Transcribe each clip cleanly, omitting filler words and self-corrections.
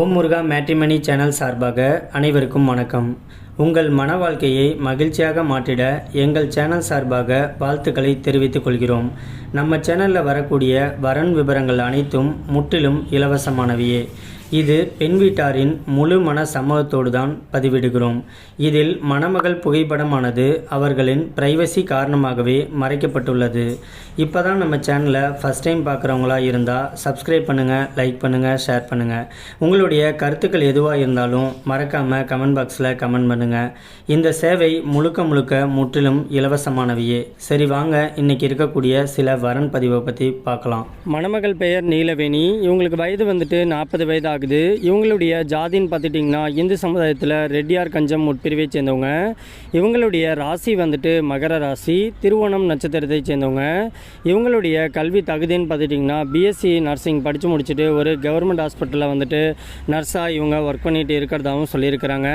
ஓம் முருகா matrimony channel சார்பாக அனைவருக்கும் வணக்கம். உங்கள் மன வாழ்க்கையை மகிழ்ச்சியாக மாற்றிட எங்கள் சேனல் சார்பாக வாழ்த்துக்களை தெரிவித்துக் கொள்கிறோம். நம்ம சேனலில் வரக்கூடிய வரன் விவரங்கள் அனைத்தும் முற்றிலும் இலவசமானவையே. இது பெண் வீட்டாரின் முழு மன சம்மதத்தோடு தான் பதிவிடுகிறோம். இதில் மணமகள் புகைப்படமானது அவர்களின் பிரைவசி காரணமாகவே மறைக்கப்பட்டுள்ளது. இப்போ தான் நம்ம சேனலை ஃபஸ்ட் டைம் பார்க்குறவங்களா இருந்தால் சப்ஸ்கிரைப் பண்ணுங்கள், லைக் பண்ணுங்கள், ஷேர் பண்ணுங்கள். உங்களுடைய கருத்துக்கள் எதுவாக இருந்தாலும் மறக்காமல் கமெண்ட் பாக்ஸில் கமெண்ட் பண்ணுங்கள். இந்த சேவை முழுக்க முற்றிலும் இலவசமானவையே. சரி வாங்க, இன்றைக்கி இருக்கக்கூடிய சில வரன் பதிவை பற்றி பார்க்கலாம். மணமகள் பெயர் நீலவேணி. இவங்களுக்கு வயது வந்துட்டு 40 வயது ஆகுது. இவங்களுடைய ஜாதின்னு பார்த்துட்டிங்கன்னா இந்து சமுதாயத்தில் ரெட்டியார் கஞ்சம் உட்பிரிவை சேர்ந்தவங்க. இவங்களுடைய ராசி வந்துட்டு மகர ராசி, திருவோணம் நட்சத்திரத்தை சேர்ந்தவங்க. இவங்களுடைய கல்வி தகுதின்னு பார்த்துட்டிங்கன்னா பிஎஸ்சி நர்சிங் படித்து முடிச்சுட்டு ஒரு கவர்மெண்ட் ஹாஸ்பிட்டலில் வந்துட்டு நர்ஸாக இவங்க ஒர்க் பண்ணிகிட்டு இருக்கிறதாகவும் சொல்லியிருக்கிறாங்க.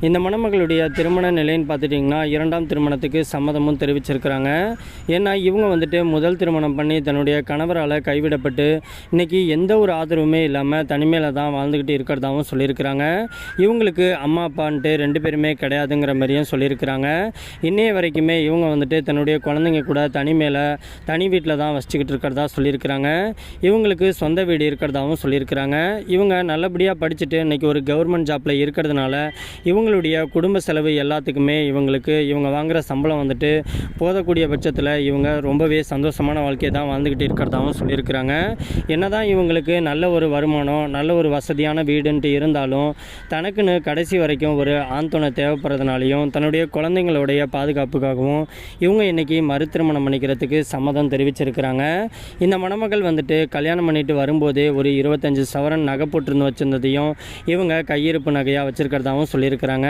இந்த மணமகளுடைய திருமண நிலைன்னு பார்த்துட்டிங்கன்னா 2ஆம் திருமணத்துக்கு சம்மதமும் தெரிவிச்சிருக்கிறாங்க. ஏன்னா இவங்க வந்துட்டு முதல் திருமணம் பண்ணி தன்னுடைய கணவரால் கைவிடப்பட்டு இன்றைக்கி எந்த ஒரு ஆதரவுமே இல்லாமல் தனிமையில் தான் வாழ்ந்துக்கிட்டு இருக்கிறதாகவும் சொல்லியிருக்கிறாங்க. இவங்களுக்கு அம்மா அப்பான்ட்டு 2 பேருமே கிடையாதுங்கிற மாதிரியும் சொல்லியிருக்கிறாங்க. இன்னைய வரைக்குமே இவங்க வந்துட்டு தன்னுடைய குழந்தைங்க கூட தனி வீட்டில் தான் வசிச்சுக்கிட்டு இருக்கிறதா சொல்லியிருக்கிறாங்க. இவங்களுக்கு சொந்த வீடு இருக்கிறதாகவும் சொல்லியிருக்கிறாங்க. இவங்க நல்லபடியாக படிச்சுட்டு இன்றைக்கி ஒரு கவர்மெண்ட் ஜாப்பில் இருக்கிறதுனால இவங்களுடைய குடும்ப செலவு எல்லாத்துக்குமே இவங்க வாங்குகிற சம்பளம் வந்துட்டு போதக்கூடிய பட்சத்தில் இவங்க ரொம்பவே சந்தோஷமான வாழ்க்கையை தான் வாழ்ந்துக்கிட்டு இருக்கிறதாகவும் சொல்லியிருக்கிறாங்க. என்னதான் இவங்களுக்கு நல்ல ஒரு வருமானம், நல்ல ஒரு வசதியான வீடுன்ட்டு இருந்தாலும் தனக்குன்னு கடைசி வரைக்கும் ஒரு ஆண் துணை தேவைப்படுறதுனாலையும் தன்னுடைய குழந்தைங்களுடைய பாதுகாப்புக்காகவும் இவங்க இன்றைக்கி மறுதிருமணம் பண்ணிக்கிறதுக்கு சம்மதம் தெரிவிச்சிருக்கிறாங்க. இந்த மணமகள் வந்துட்டு கல்யாணம் பண்ணிட்டு வரும்போதே ஒரு 25 சவரன் நகை போட்டிருந்து வச்சுருந்ததையும் இவங்க கையிருப்பு நகையாக வச்சுருக்கிறதாகவும் சொல்லியிருக்கிறாங்க.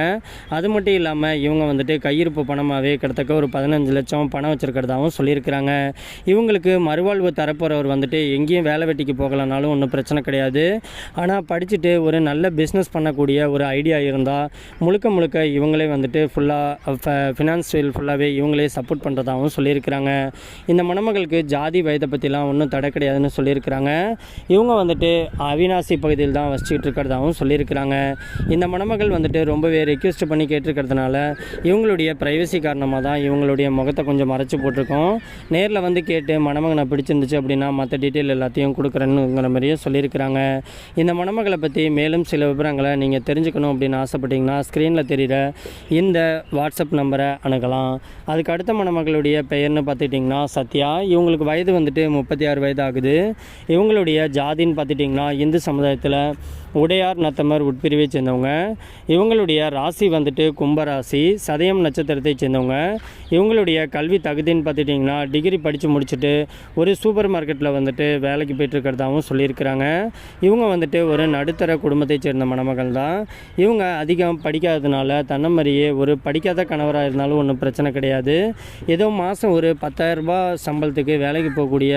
அது மட்டும் இல்லாமல் இவங்க வந்துட்டு கையிருப்பு பணமாகவே கிட்டத்தட்ட ஒரு 15 லட்சம் பணம் வச்சுருக்கிறதாகவும் சொல்லியிருக்கிறாங்க. இவங்களுக்கு மறுவாழ்வு தரப்போகிறவர் வந்துட்டு எங்கேயும் வேலை வெட்டிக்கு போகலனாலும் ஒன்றும் பிரச்சனை கிடையாது. ஆனால் படிச்சுட்டு ஒரு நல்ல பிஸ்னஸ் பண்ணக்கூடிய ஒரு ஐடியா இருந்தால் முழுக்க இவங்களே வந்துட்டு ஃபுல்லாக ஃபினான்ஷியல் ஃபுல்லாகவே இவங்களே சப்போர்ட் பண்ணுறதாகவும் சொல்லியிருக்கிறாங்க. இந்த மணமகளுக்கு ஜாதி வயதை பற்றிலாம் ஒன்றும் தடை கிடையாதுன்னு சொல்லியிருக்கிறாங்க. இவங்க வந்துட்டு அவினாசி பகுதியில் தான் வசிச்சுட்டு இருக்கிறதாகவும் சொல்லியிருக்கிறாங்க. இந்த மணமகள் வந்துட்டு ரொம்பவே ரெக்வெஸ்ட் பண்ணி கேட்டிருக்கிறதுனால இவங்களுடைய ப்ரைவசி காரணமாக தான் இவங்களுடைய முகத்தை கொஞ்சம் மறைச்சி போட்டிருக்கோம். நேரில் வந்து கேட்டு மணமகனை பிடிச்சிருந்துச்சு அப்படின்னா மற்ற டீட்டெயில் எல்லாத்தையும் கொடுக்குறேன்னுங்கிற மாதிரியே சொல்லியிருக்கிறாங்க. இந்த மணமகளை பற்றி மேலும் சில விவரங்களை நீங்கள் தெரிஞ்சுக்கணும் அப்படின்னு ஆசைப்பட்டீங்கன்னா ஸ்க்ரீனில் தெரிகிற இந்த வாட்ஸ்அப் நம்பரை அணுகலாம். அதுக்கு அடுத்த மணமகளுடைய பெயர்னு பார்த்துட்டிங்கன்னா சத்யா. இவங்களுக்கு வயது வந்துட்டு 36 வயது ஆகுது. இவங்களுடைய ஜாதின்னு பார்த்துட்டிங்கன்னா இந்து சமுதாயத்தில் உடையார் நத்தமர் உட்பிரிவை சேர்ந்தவங்க. இவங்களுடைய ராசி வந்துட்டு கும்பராசி, சதயம் நட்சத்திரத்தை சேர்ந்தவங்க. இவங்களுடைய கல்வி தகுதின்னு பார்த்துட்டிங்கன்னா டிகிரி படித்து முடிச்சுட்டு ஒரு சூப்பர் மார்க்கெட்டில் வந்துட்டு வேலைக்கு போய்ட்டுருக்கிறதாகவும் சொல்லியிருக்கிறாங்க. இவங்க வந்துட்டு ஒரு நடுத்தர குடும்பத்தை சேர்ந்த மணமகள் தான். இவங்க அதிகம் படிக்காததுனால தன்னமரியே ஒரு படிக்காத கணவராக இருந்தாலும் ஒன்றும் பிரச்சனை கிடையாது. ஏதோ மாதம் ஒரு 10,000 ரூபாய் சம்பளத்துக்கு வேலைக்கு போகக்கூடிய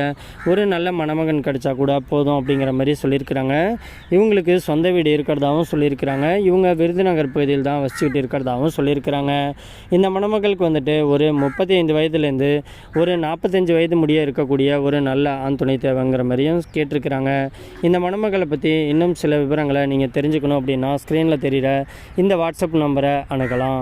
ஒரு நல்ல மணமகன் கிடைச்சா கூட போதும் அப்படிங்கிற மாதிரி சொல்லியிருக்கிறாங்க. இவங்களுக்கு சொந்த வீடு இருக்கிறதாகவும் சொல்லியிருக்கிறாங்க. இவங்க விருதுநகர் பகுதியில் தான் வசிச்சுக்கிட்டு இருக்கிறதாகவும் சொல்லியிருக்கிறாங்க. இந்த மணமகளுக்கு வந்துட்டு ஒரு 35 வயதுலேருந்து ஒரு 45 வயது முடிய இருக்கக்கூடிய ஒரு நல்ல ஆண் துணை தேவைங்கிற மாதிரியும் கேட்டிருக்கிறாங்க. இந்த மணமகளை பற்றி இன்னும் சில விவரங்களை நீங்கள் தெரிஞ்சுக்கணும் அப்படின்னா ஸ்க்ரீனில் தெரிகிற இந்த வாட்ஸ்அப் நம்பரை அணுகலாம்.